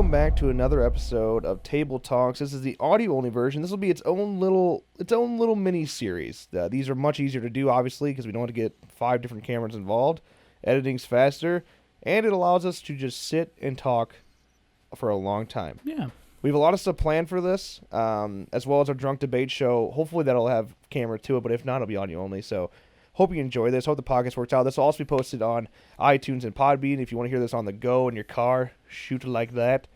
welcome back to another episode of Table Talks. This is the audio-only version. This will be its own little mini-series. These are much easier to do, obviously, because we don't have to get 5 different cameras involved. Editing's faster, and it allows us to just sit and talk for a long time. Yeah. We have a lot of stuff planned for this, as well as our drunk debate show. Hopefully that'll have camera to it, but if not, it'll be audio-only, so... Hope you enjoy this. Hope the podcast works out. This will also be posted on iTunes and Podbean. If you want to hear this on the go in your car, shoot like that,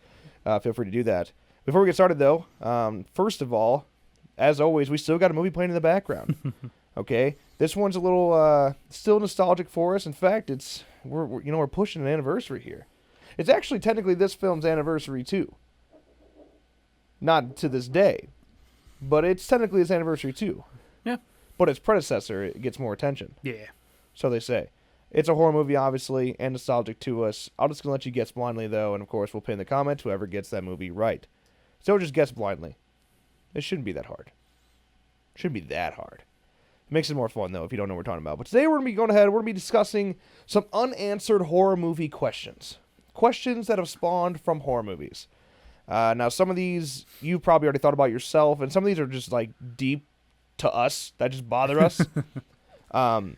feel free to do that. Before we get started, though, first of all, as always, we still got a movie playing in the background. Okay, this one's a little still nostalgic for us. In fact, we're pushing an anniversary here. It's actually technically this film's anniversary too. Not to this day, but it's technically its anniversary too. Yeah. But its predecessor, it gets more attention. Yeah. So they say. It's a horror movie, obviously, and nostalgic to us. I'm just going to let you guess blindly, though, and of course, we'll pin in the comments whoever gets that movie right. So just guess blindly. It shouldn't be that hard. Shouldn't be that hard. It makes it more fun, though, if you don't know what we're talking about. But today we're going to be going ahead, we're going to be discussing some unanswered horror movie questions. Questions that have spawned from horror movies. Now, some of these you've probably already thought about yourself, and some of these are just, like, deep to us that just bother us. We're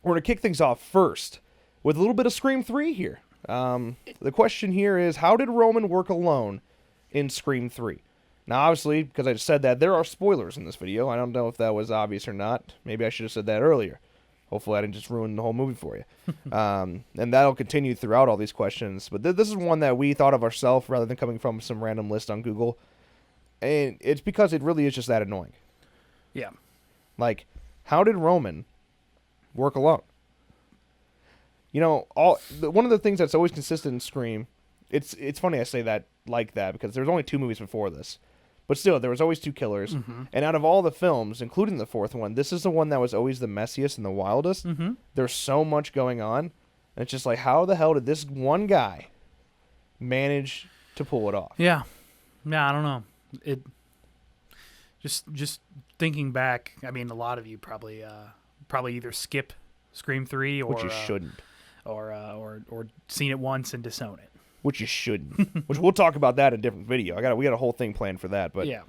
going to kick things off first with a little bit of Scream 3 here. The question here is, how did Roman work alone in Scream 3? Now, obviously, because I just said that, there are spoilers in this video. I don't know if that was obvious or not. Maybe I should have said that earlier. Hopefully I didn't just ruin the whole movie for you. And that'll continue throughout all these questions. But this is one that we thought of ourselves rather than coming from some random list on Google. And it's because it really is just that annoying. Yeah. Like, how did Roman work alone? You know, one of the things that's always consistent in Scream, it's funny I say that like that because there's only 2 movies before this. But still, there was always 2 killers. Mm-hmm. And out of all the films, including the 4th one, this is the one that was always the messiest and the wildest. Mm-hmm. There's so much going on. And it's just like, how the hell did this one guy manage to pull it off? Yeah. Yeah, I don't know. It just thinking back, I mean, a lot of you probably either skip Scream 3 or which you shouldn't, or seen it once and disown it. Which you shouldn't. Which we'll talk about that in a different video. We got a whole thing planned for that. But yeah,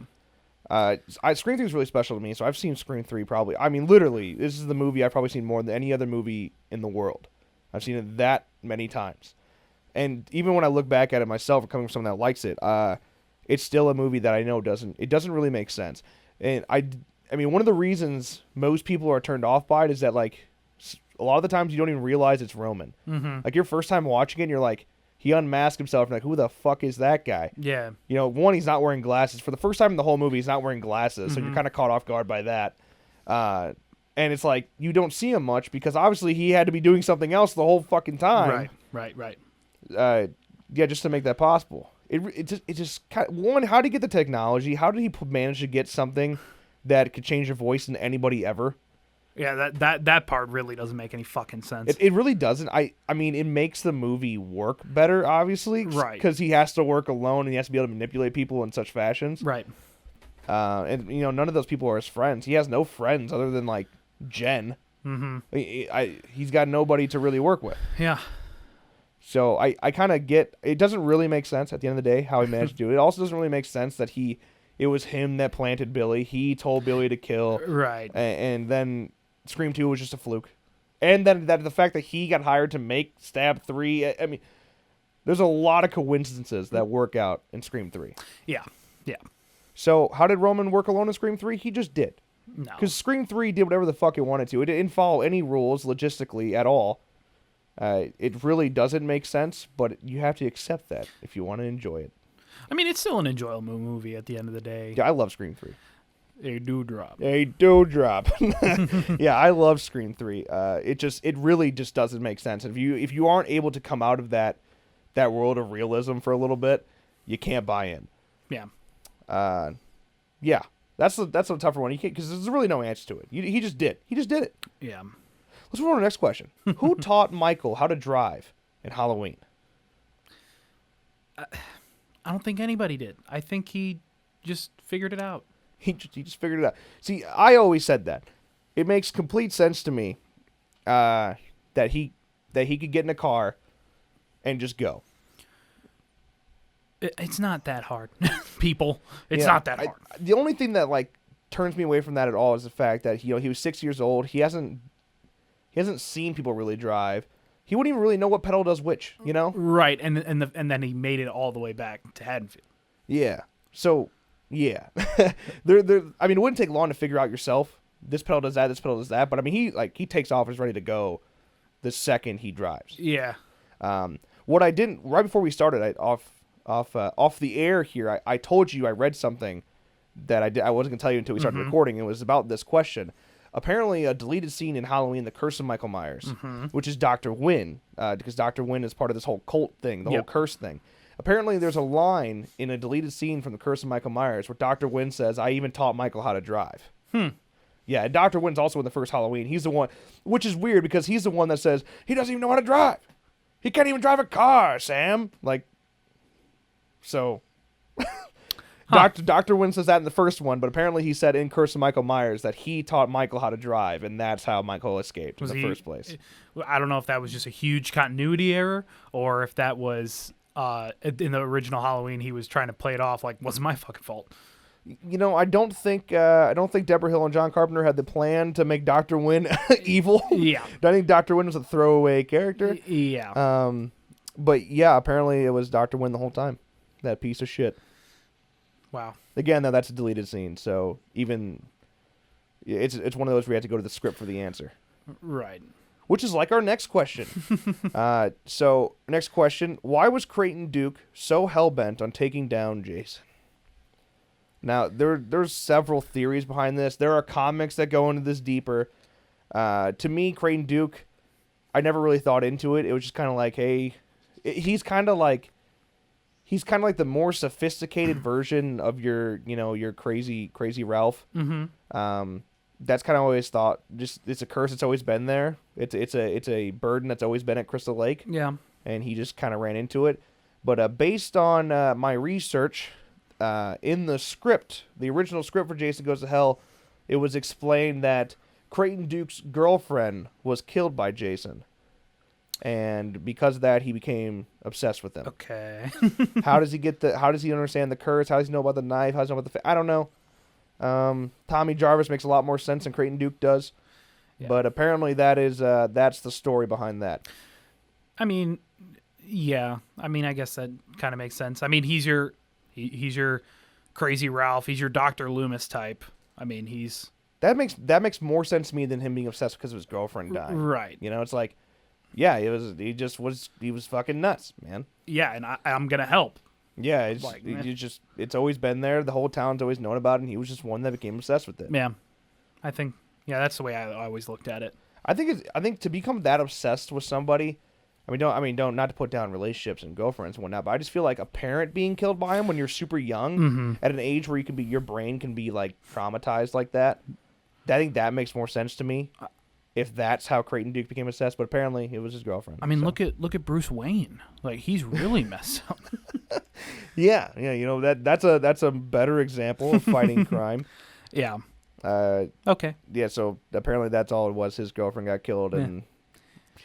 Scream 3 is really special to me. So I've seen Scream 3 probably. I mean, literally, this is the movie I've probably seen more than any other movie in the world. I've seen it that many times, and even when I look back at it myself, coming from someone that likes it, it's still a movie that I know doesn't really make sense. And I mean, one of the reasons most people are turned off by it is that, like, a lot of the times you don't even realize it's Roman. Mm-hmm. Like, your first time watching it, and you're like, he unmasked himself, and like, who the fuck is that guy? Yeah. You know, one, he's not wearing glasses. For the first time in the whole movie, he's not wearing glasses, so you're kind of caught off guard by that. And it's like, you don't see him much, because obviously he had to be doing something else the whole fucking time. Right. Yeah, just to make that possible. It just kind of, one, how did he get the technology? How did he manage to get something that could change your voice in anybody ever? Yeah, that part really doesn't make any fucking sense. It really doesn't. I mean, it makes the movie work better, obviously. Right. Because he has to work alone and he has to be able to manipulate people in such fashions. Right. And, you know, none of those people are his friends. He has no friends other than, like, Jen. Mm-hmm. He's got nobody to really work with. Yeah. So I kind of get, it doesn't really make sense at the end of the day how he managed to do it. It also doesn't really make sense that it was him that planted Billy. He told Billy to kill. Right. And then Scream 2 was just a fluke. And then the fact that he got hired to make Stab 3, I mean, there's a lot of coincidences that work out in Scream 3. Yeah. So how did Roman work alone in Scream 3? He just did. No. Because Scream 3 did whatever the fuck it wanted to. It didn't follow any rules logistically at all. It really doesn't make sense, but you have to accept that if you want to enjoy it. I mean, it's still an enjoyable movie at the end of the day. Yeah, I love Scream 3. A dewdrop. Yeah, I love Scream 3. It really just doesn't make sense. If you aren't able to come out of that world of realism for a little bit, you can't buy in. Yeah. Yeah. That's a tougher one. You can't, because there's really no answer to it. He just did. He just did it. Yeah. Let's move on to the next question. Who taught Michael how to drive in Halloween? I don't think anybody did. I think he just figured it out. He just figured it out. See, I always said that. It makes complete sense to me that he could get in a car and just go. It's not that hard, people. It's Yeah, not that hard. The only thing that like turns me away from that at all is the fact that he was 6 years old. He hasn't seen people really drive. He wouldn't even really know what pedal does which. You know? Right, and then he made it all the way back to Haddonfield. Yeah. So yeah, there. I mean, it wouldn't take long to figure out yourself. This pedal does that. This pedal does that. But I mean, he takes off, is ready to go, the second he drives. Yeah. What I didn't right before we started, off the air here, I told you I read something that I wasn't gonna tell you until we started recording. It was about this question. Apparently, a deleted scene in Halloween: The Curse of Michael Myers, which is Dr. Wynn, because Dr. Wynn is part of this whole cult thing, the whole curse thing. Apparently, there's a line in a deleted scene from The Curse of Michael Myers where Dr. Wynn says, "I even taught Michael how to drive." Yeah, and Dr. Wynn's also in the first Halloween. He's the one, which is weird because he's the one that says he doesn't even know how to drive. He can't even drive a car, Sam. Like, so. Dr. Wynn says that in the first one, but apparently he said in Curse of Michael Myers that he taught Michael how to drive, and that's how Michael escaped in the first place. I don't know if that was just a huge continuity error, or if that was in the original Halloween he was trying to play it off like wasn't my fucking fault. You know, I don't think Deborah Hill and John Carpenter had the plan to make Dr. Wynn evil. Yeah, I think Dr. Wynn was a throwaway character. Yeah. But yeah, apparently it was Dr. Wynn the whole time. That piece of shit. Wow. Again, though, that's a deleted scene, so even it's one of those where you have to go to the script for the answer. Right. Which is like our next question. So, next question. Why was Creighton Duke so hell-bent on taking down Jason? Now, there's several theories behind this. There are comics that go into this deeper. To me, Creighton Duke, I never really thought into it. It was just kind of like, hey, he's kind of like the more sophisticated version of your crazy Ralph. That's kind of always thought. Just it's a curse that's always been there. It's a burden that's always been at Crystal Lake. Yeah. And he just kind of ran into it. But based on my research, in the script, the original script for Jason Goes to Hell, it was explained that Creighton Duke's girlfriend was killed by Jason. And because of that, he became obsessed with him. Okay. How does he understand the curse? How does he know about the knife? How does he know about the I don't know. Tommy Jarvis makes a lot more sense than Creighton Duke does. Yeah. But apparently that's the story behind that. I mean, yeah. I mean, I guess that kind of makes sense. I mean, he's your crazy Ralph. He's your Dr. Loomis type. I mean, that makes more sense to me than him being obsessed because of his girlfriend dying. Right. You know, it's like, yeah, he was fucking nuts, man. Yeah, and I'm gonna help. Yeah, it's always been there. The whole town's always known about it, and he was just one that became obsessed with it. Yeah, I think that's the way I always looked at it. I think to become that obsessed with somebody, don't not to put down relationships and girlfriends and whatnot, but I just feel like a parent being killed by him when you're super young, at an age where your brain can be like traumatized like that. I think that makes more sense to me. If that's how Creighton Duke became obsessed, but apparently it was his girlfriend. I mean, look at Bruce Wayne. Like, he's really messed up. Yeah, you know, that's a better example of fighting crime. Yeah. Okay. Yeah, so apparently that's all it was. His girlfriend got killed, and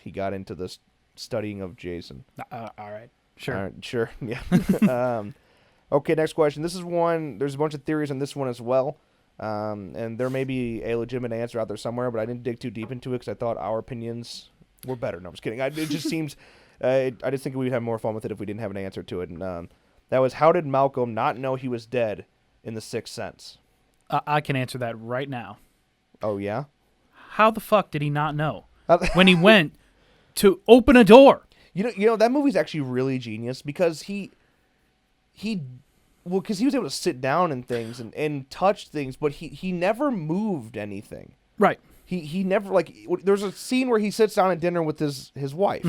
he got into the studying of Jason. All right. Sure. All right, sure. Yeah. Okay, next question. This is one. There's a bunch of theories on this one as well. And there may be a legitimate answer out there somewhere, but I didn't dig too deep into it because I thought our opinions were better. No, I'm just kidding. It just seems, I just think we'd have more fun with it if we didn't have an answer to it. And that was, how did Malcolm not know he was dead in The Sixth Sense? I can answer that right now. Oh, yeah? How the fuck did he not know when he went to open a door? You know that movie's actually really genius because because he was able to sit down and things and touch things, but he never moved anything. Right. He never, like, there's a scene where he sits down at dinner with his wife.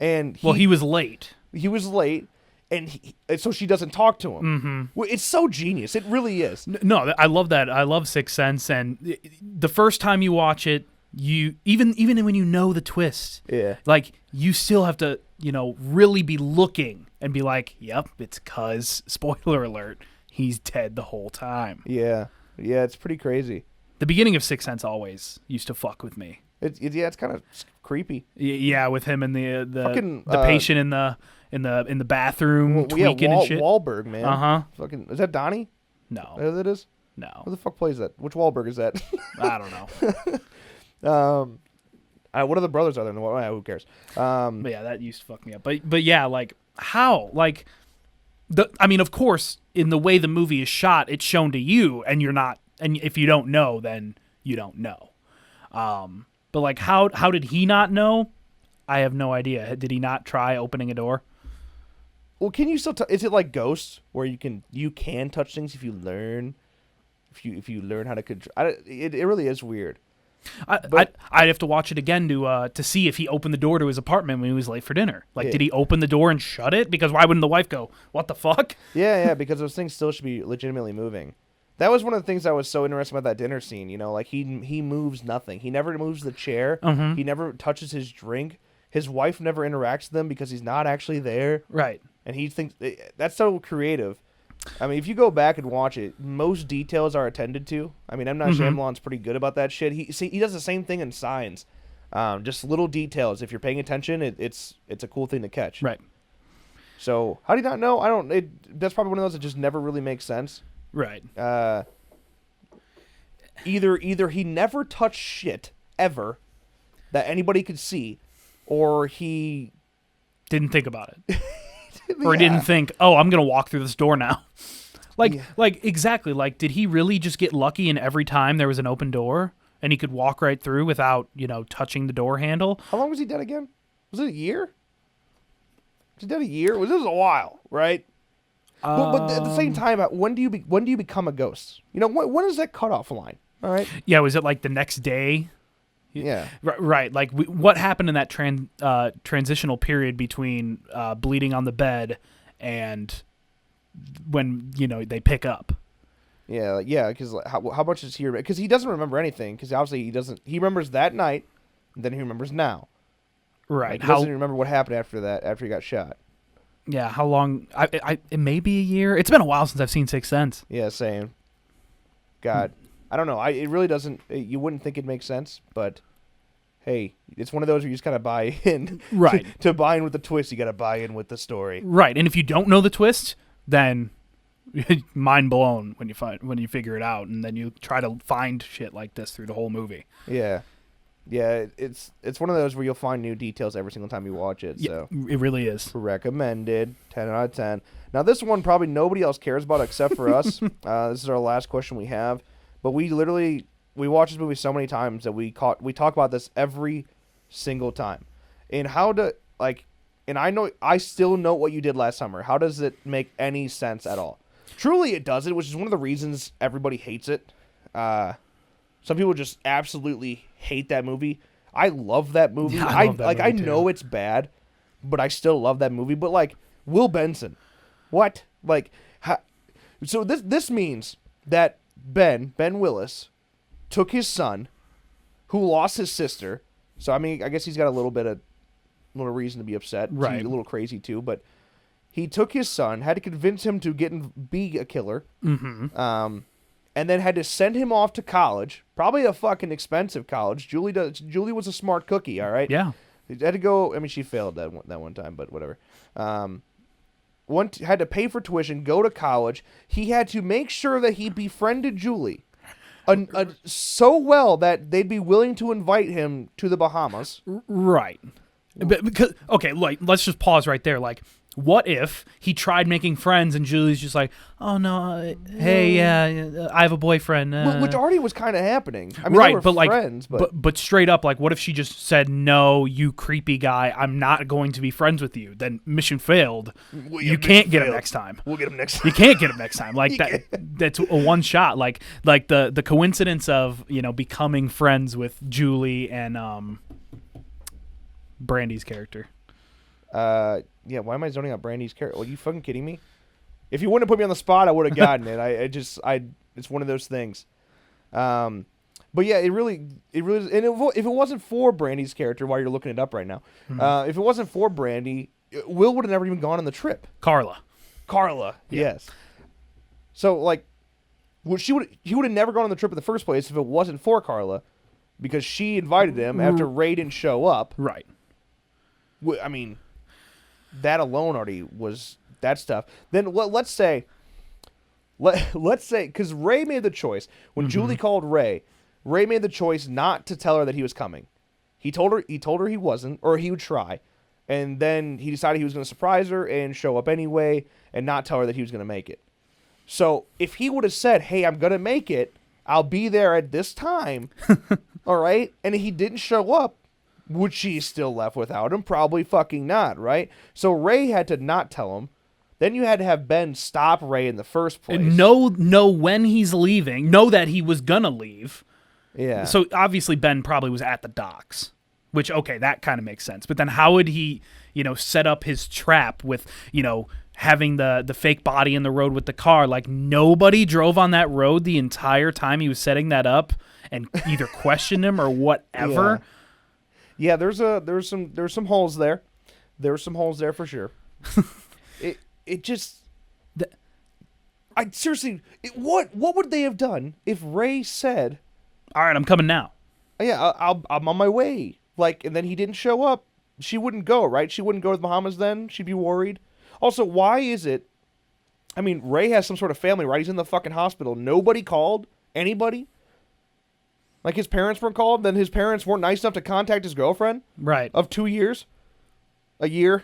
And he was late. He was late, and so she doesn't talk to him. Well, it's so genius. It really is. No, I love that. I love Sixth Sense, and the first time you watch it, you even when you know the twist, like, you still have to, really be looking and be like, yep, it's 'cause, spoiler alert, he's dead the whole time. Yeah, it's pretty crazy. The beginning of Sixth Sense always used to fuck with me. It's kind of creepy. Yeah, with him and Fucking, the patient in the bathroom tweaking and shit. Wahlberg, man. Fucking, is that Donnie? No. That is? No. Who the fuck plays that? Which Wahlberg is that? I don't know. What other brothers are there? Who cares? But yeah, that used to fuck me up. But yeah, like how? Like I mean, of course, in the way the movie is shot, it's shown to you, and you're not. And if you don't know, then you don't know. But like, how did he not know? I have no idea. Did he not try opening a door? Well, can you still? Is it like Ghosts, where you can touch things if you learn how to control? It really is weird. I'd have to watch it again to see if he opened the door to his apartment when he was late for dinner. Like, did he open the door and shut it? Because why wouldn't the wife go, "What the fuck?" Yeah, because those things still should be legitimately moving. That was one of the things that was so interesting about that dinner scene. You know, like he moves nothing. He never moves the chair. Mm-hmm. He never touches his drink. His wife never interacts with him because he's not actually there. Right. And he thinks that's so creative. I mean, if you go back and watch it, most details are attended to. I mean, M. Night Shyamalan's pretty good about that shit. He does the same thing in Signs. Just little details. If you're paying attention, it's a cool thing to catch. Right. So how do you not know? That's probably one of those that just never really makes sense. Right. Either he never touched shit ever that anybody could see, or he didn't think about it. Or he didn't think, "Oh, I'm going to walk through this door now." Like exactly. Like, did he really just get lucky and every time there was an open door and he could walk right through without, touching the door handle? How long was he dead again? Was it a year? Was he dead a year? This was a while, right? But at the same time, when do you become a ghost? When is that cutoff line? All right. Yeah, was it like the next day? Yeah. Right. Like, what happened in that transitional period between bleeding on the bed and when they pick up? Yeah. Because how much does he remember? Because he doesn't remember anything. Because obviously he doesn't. He remembers that night, and then he remembers now. Right. Like, he doesn't remember what happened after that. After he got shot. Yeah. How long? It may be a year. It's been a while since I've seen Sixth Sense. Yeah. Same. God. I don't know. It really doesn't. You wouldn't think it makes sense, but hey, it's one of those where you just kind of buy in. Right. To buy in with the twist, you got to buy in with the story. Right. And if you don't know the twist, then mind blown when you figure it out, and then you try to find shit like this through the whole movie. Yeah. Yeah. It's one of those where you'll find new details every single time you watch it. So it really is. Recommended. 10 out of 10. Now this one probably nobody else cares about except for us. This is our last question we have. But we watch this movie so many times that we talk about this every single time. And I still know what you did last summer. How does it make any sense at all? Truly it doesn't, which is one of the reasons everybody hates it. Some people just absolutely hate that movie. I love that movie. Yeah, I love that movie I too. know it's bad, but I still love that movie. But like Will Benson, what? Like, so this means that Ben Willis took his son, who lost his sister. So I mean, I guess he's got a little reason to be upset. Right. He's a little crazy too, but he took his son, had to convince him to be a killer. Mm-hmm. And then had to send him off to college, probably a fucking expensive college. Julie was a smart cookie, all right? Yeah. He had to go. I mean, she failed that one time, but whatever. Had to pay for tuition, go to college. He had to make sure that he befriended Julie so well that they'd be willing to invite him to the Bahamas. Right. Because let's just pause right there. Like, what if he tried making friends and Julie's just like, "Oh no, hey, I have a boyfriend," which already was kind of happening. I mean, right? they were But friends, but straight up, like, what if she just said, "No, you creepy guy, I'm not going to be friends with you." Then mission failed. You can't get him next time. We'll get him next time. You can't get him next time. Like that's a one shot. Like the coincidence of becoming friends with Julie and Brandy's character. Yeah, why am I zoning out Brandy's character? Are you fucking kidding me? If you wouldn't have put me on the spot, I would have gotten it. It's one of those things. But yeah, it really is. And if it wasn't for Brandy's character, while you're looking it up right now, if it wasn't for Brandy, Will would have never even gone on the trip. Carla, yeah. Yes. So like, he would have never gone on the trip in the first place if it wasn't for Carla, because she invited him after Ray didn't show up. Right. I mean, that alone already was that stuff. Then let's say, because Ray made the choice when Julie called Ray made the choice not to tell her that he was coming. He told her he wasn't, or he would try, and then he decided he was going to surprise her and show up anyway, and not tell her that he was going to make it. So if he would have said, "Hey, I'm going to make it. I'll be there at this time," all right, and he didn't show up, would she still left without him? Probably fucking not, right? So Ray had to not tell him. Then you had to have Ben stop Ray in the first place. Know when he's leaving. Know that he was gonna leave. Yeah. So obviously Ben probably was at the docks, which, okay, that kind of makes sense. But then how would he, set up his trap with, having the fake body in the road with the car? Like, nobody drove on that road the entire time he was setting that up and either questioned him or whatever. Yeah, there's some holes there. There's some holes there for sure. What would they have done if Ray said, "All right, I'm coming now"? Yeah, I'm on my way. Like, and then he didn't show up. She wouldn't go, right? She wouldn't go to the Bahamas then. She'd be worried. Also, why is it? I mean, Ray has some sort of family, right? He's in the fucking hospital. Nobody called anybody. Like, his parents weren't called. Then his parents weren't nice enough to contact his girlfriend. Right. Of 2 years, a year.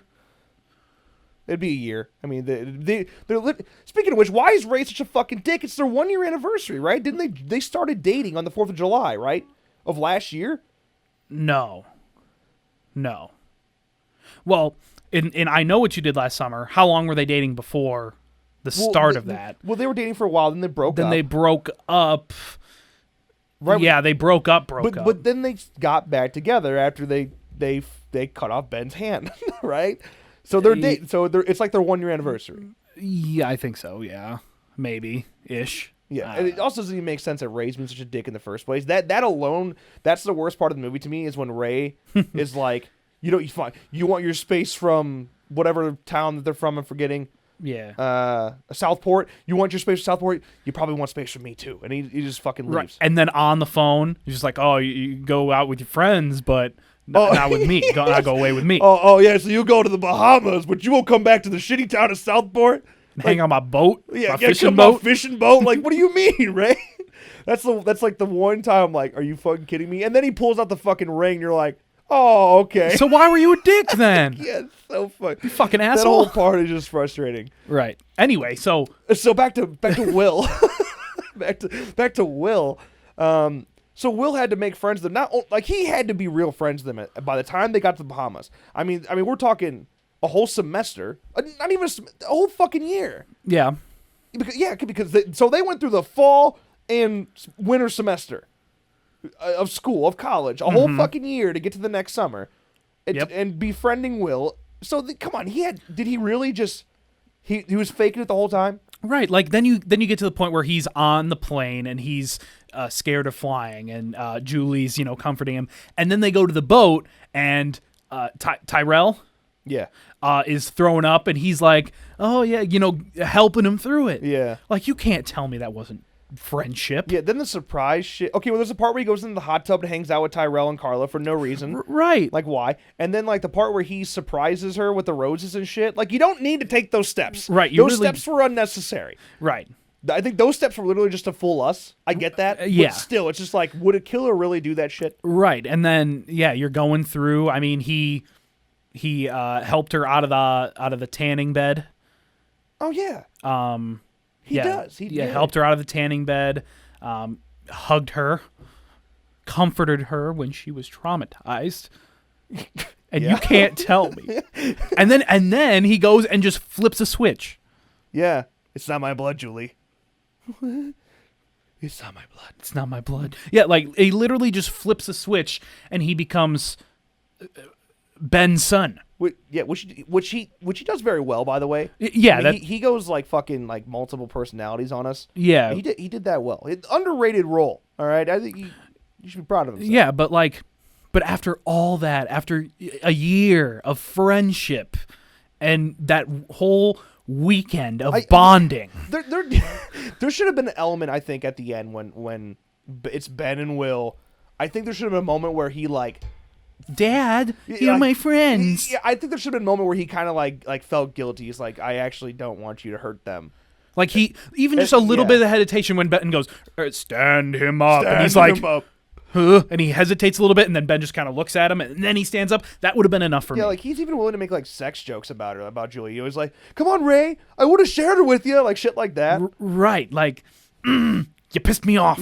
It'd be a year. I mean, they're speaking of which, why is Ray such a fucking dick? It's their 1 year anniversary, right? Didn't they started dating on the 4th of July, right? Of last year? No. Well, and I Know What You Did Last Summer. How long were they dating before the start of that? Well, they were dating for a while, then they broke up. Then they broke up. Right. Yeah, they broke up. But then they got back together after they cut off Ben's hand, right? So it's like their 1 year anniversary. Yeah, I think so. Yeah, maybe ish. Yeah, and it also doesn't even make sense that Ray's been such a dick in the first place. That alone, that's the worst part of the movie to me, is when Ray is like, you want your space from whatever town that they're from. I'm forgetting. Yeah. Southport. You want your space from Southport? You probably want space from me too. And he just fucking leaves. Right. And then on the phone, he's just like, "Oh, you go out with your friends, but not with me. Not go away with me." Oh yeah. So you go to the Bahamas, but you won't come back to the shitty town of Southport. Hang on my boat. Yeah, my fishing boat. Fishing boat. Like, what do you mean, Ray? That's like the one time I'm like, are you fucking kidding me? And then he pulls out the fucking ring. And you're like, oh, okay. So why were you a dick then? Yeah, it's so funny. You fucking asshole. That whole part is just frustrating. Right. Anyway, so back to Will. back to Will. So Will had to make friends with them. He had to be real friends with them by the time they got to the Bahamas. I mean, we're talking a whole semester, not even a whole fucking year. Yeah. Because they went through the fall and winter semester of school, of college, a whole fucking year to get to the next summer, and befriending Will. So come on, did he really just he was faking it the whole time? Right. Like then you get to the point where he's on the plane and he's scared of flying, and Julie's comforting him, and then they go to the boat and Tyrell. Yeah. Is throwing up, and he's like, "Oh yeah," helping him through it. Yeah. Like, you can't tell me that wasn't friendship. Yeah. Then the surprise shit. Okay, well, there's a part where he goes into the hot tub and hangs out with Tyrell and Carla for no reason. Right. Like, why? And then like the part where he surprises her with the roses and shit. Like, you don't need to take those steps. Right. Those steps were unnecessary. Right. I think those steps were literally just to fool us. I get that. Yeah. But still, it's just like, would a killer really do that shit? Right. And then you're going through. I mean, he helped her out of the tanning bed. Oh yeah. He does. He helped her out of the tanning bed. Hugged her, comforted her when she was traumatized. And you can't tell me. And then he goes and just flips a switch. Yeah. It's not my blood, Julie. It's not my blood. It's not my blood. Yeah, like he literally just flips a switch and he becomes Ben's son. Yeah, which he does very well, by the way. Yeah, I mean, he goes like fucking like multiple personalities on us. Yeah, he did that well. Underrated role. All right, I think you should be proud of himself. Yeah, but after all that, after a year of friendship, and that whole weekend of bonding, there should have been an element, I think, at the end when it's Ben and Will. I think there should have been a moment where he like, Dad, you're my friends. Yeah, I think there should have been a moment where he kind of like felt guilty. He's like, I actually don't want you to hurt them. Like he even just a little bit of hesitation when Ben goes, stand him up, and he's like, huh? And he hesitates a little bit, and then Ben just kind of looks at him, and then he stands up. That would have been enough for me. Yeah, like he's even willing to make like sex jokes about her, about Julie. He was like, "Come on, Ray, I would have shared her with you," like shit like that. Right, like you pissed me off.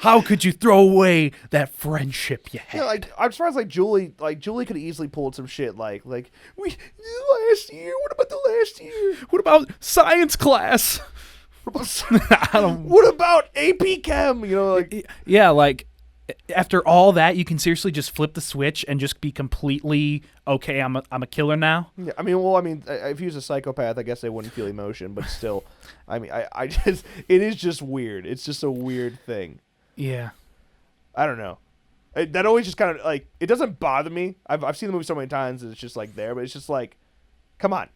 How could you throw away that friendship you had? Yeah, like I'm surprised. Like Julie could have easily pulled some shit. Like we last year. What about the last year? What about science class? What about AP Chem? You know, like yeah, like after all that, you can seriously just flip the switch and just be completely okay. I'm a killer now. Yeah, I mean, if he was a psychopath, I guess they wouldn't feel emotion, but still, I mean, I just it is just weird. It's just a weird thing. Yeah, I don't know. That always just kind of like it doesn't bother me. I've seen the movie so many times and it's just like there, but it's just like, come on,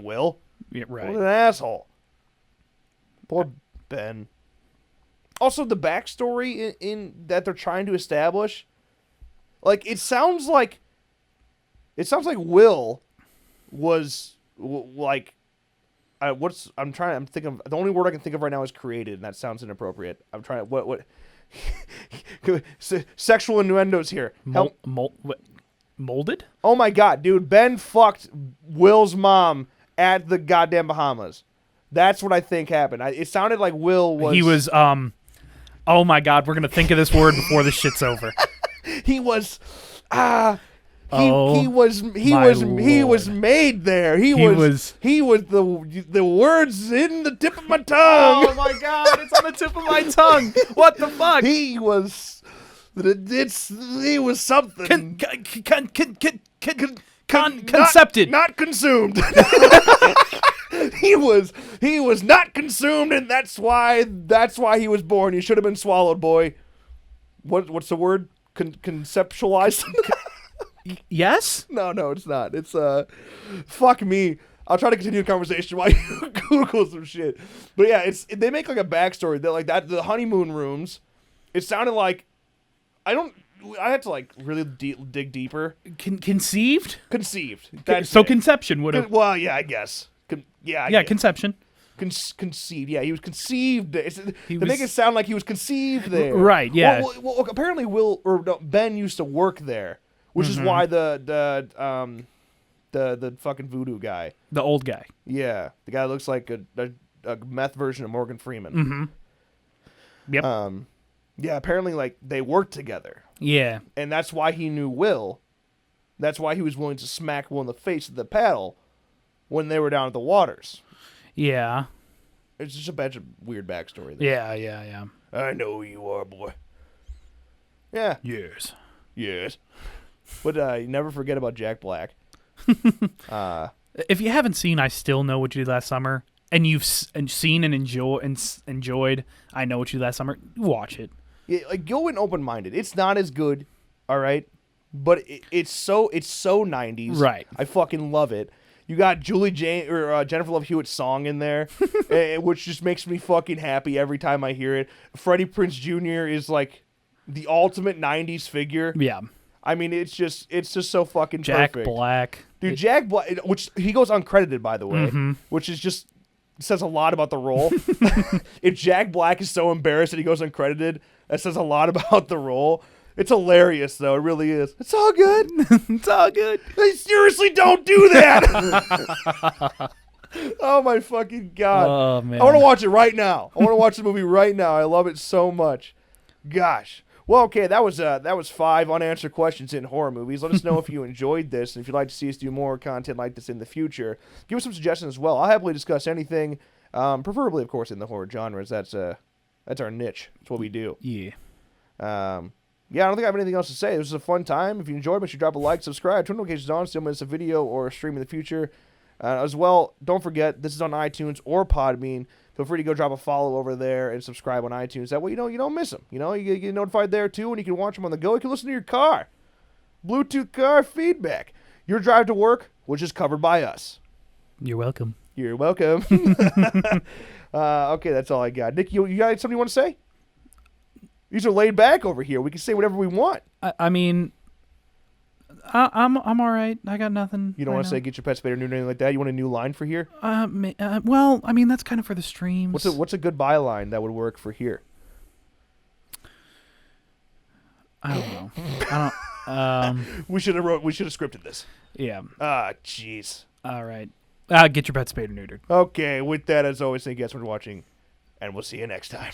Will. Yeah, right. What an asshole. Poor Ben. Also, the backstory in that they're trying to establish, like it sounds like Will was like. I'm thinking the only word I can think of right now is created, and that sounds inappropriate. I'm trying what sexual innuendos here. Molded? Oh my god, dude! Ben fucked Will's mom at the goddamn Bahamas. That's what I think happened. It sounded like Will was. He was. Oh my god, we're gonna think of this word before this shit's over. He was. He was made there. He was the words in the tip of my tongue. Oh my god, it's on the tip of my tongue. What the fuck? He was something. Concepted. Not consumed. He was not consumed, and that's why he was born. He should have been swallowed, boy. What's the word? Conceptualized. Yes? No, it's not. It's fuck me. I'll try to continue the conversation while you Google some shit. But yeah, they make like a backstory that like that the honeymoon rooms. It sounded like I had to like really dig deeper. Conceived. That's so it. Conception would have. Well, yeah, I guess. Conception. Conceived. Yeah, he was conceived. They make it sound like he was conceived there. Right. Yeah. Well, apparently Ben used to work there, which is why the fucking voodoo guy, the old guy. Yeah, the guy looks like a meth version of Morgan Freeman. Mm-hmm. Yep. Yeah. Apparently, like they worked together. Yeah. And that's why he knew Will. That's why he was willing to smack Will in the face with the paddle when they were down at the waters. Yeah. It's just a bunch of weird backstory there. Yeah. I know who you are, boy. Yeah. Yes. But you never forget about Jack Black. If you haven't seen I Still Know What You Did Last Summer, and you've seen and enjoyed I Know What You Did Last Summer, watch it. Yeah, like go in open-minded. It's not as good, all right? But it's so 90s. Right. I fucking love it. You got Jennifer Love Hewitt's song in there, which just makes me fucking happy every time I hear it. Freddie Prinze Jr. is like the ultimate 90s figure. Yeah. I mean, it's just so fucking Jack perfect. Black. Dude, Jack Black, which he goes uncredited, by the way, which is just says a lot about the role. If Jack Black is so embarrassed that he goes uncredited, that says a lot about the role. It's hilarious, though. It really is. It's all good. It's all good. I seriously don't do that. Oh, my fucking God. Oh, man. I want to watch it right now. I want to watch the movie right now. I love it so much. Gosh. Well, okay, that was 5 unanswered questions in horror movies. Let us know if you enjoyed this, and if you'd like to see us do more content like this in the future. Give us some suggestions as well. I'll happily discuss anything, preferably, of course, in the horror genres. That's our niche. That's what we do. Yeah. Yeah, I don't think I have anything else to say. This was a fun time. If you enjoyed, make sure you drop a like, subscribe, turn notifications on so you don't miss a video or a stream in the future. As well, don't forget, this is on iTunes or Podbean. Feel free to go drop a follow over there and subscribe on iTunes. That way, you don't miss them. You get notified there, too, and you can watch them on the go. You can listen to your car. Bluetooth car feedback. Your drive to work, which is covered by us. You're welcome. You're welcome. Okay, that's all I got. Nick, you got something you want to say? These are laid back over here. We can say whatever we want. I mean, I'm all right. I got nothing. You don't want to say get your pet spayed or neutered or anything like that? You want a new line for here? Well, I mean, that's kind of for the streams. What's a goodbye line that would work for here? I don't know. I don't. We should have scripted this. Yeah. Ah, jeez. All right. Get your pet spayed or neutered. Okay. With that, as always, thank you guys for watching, and we'll see you next time.